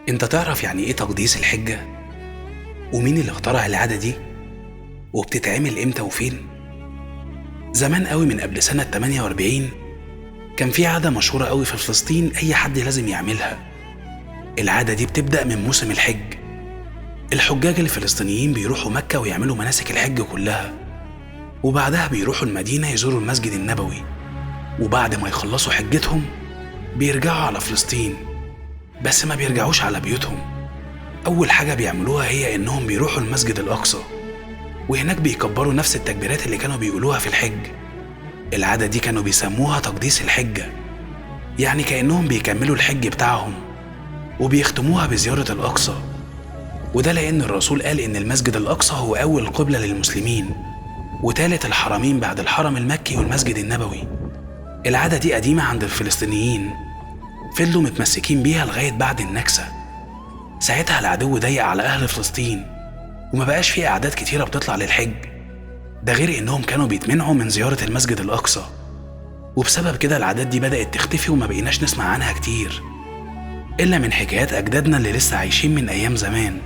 انت تعرف يعني ايه تقديس الحجة؟ ومين اللي اخترع العادة دي؟ وبتتعمل امتى وفين؟ زمان قوي من قبل سنة 48 كان في عادة مشهورة قوي في فلسطين اي حد لازم يعملها. العادة دي بتبدأ من موسم الحج. الحجاج الفلسطينيين بيروحوا مكة ويعملوا مناسك الحج كلها، وبعدها بيروحوا المدينة يزوروا المسجد النبوي، وبعد ما يخلصوا حجتهم بيرجعوا على فلسطين. بس ما بيرجعوش على بيوتهم. أول حاجة بيعملوها هي إنهم بيروحوا المسجد الأقصى، وهناك بيكبروا نفس التكبيرات اللي كانوا بيقولوها في الحج. العادة دي كانوا بيسموها تقديس الحجة، يعني كأنهم بيكملوا الحج بتاعهم وبيختموها بزيارة الأقصى. وده لأن الرسول قال إن المسجد الأقصى هو أول قبلة للمسلمين، وتالت الحرمين بعد الحرم المكي والمسجد النبوي. العادة دي قديمة عند الفلسطينيين، فضلوا متمسكين بيها لغاية بعد النكسة. ساعتها العدو ضيق على أهل فلسطين وما بقاش فيه أعداد كتيرة بتطلع للحج، ده غير إنهم كانوا بيتمنعوا من زيارة المسجد الأقصى. وبسبب كده العادات دي بدأت تختفي وما بقيناش نسمع عنها كتير إلا من حكايات أجدادنا اللي لسه عايشين من أيام زمان.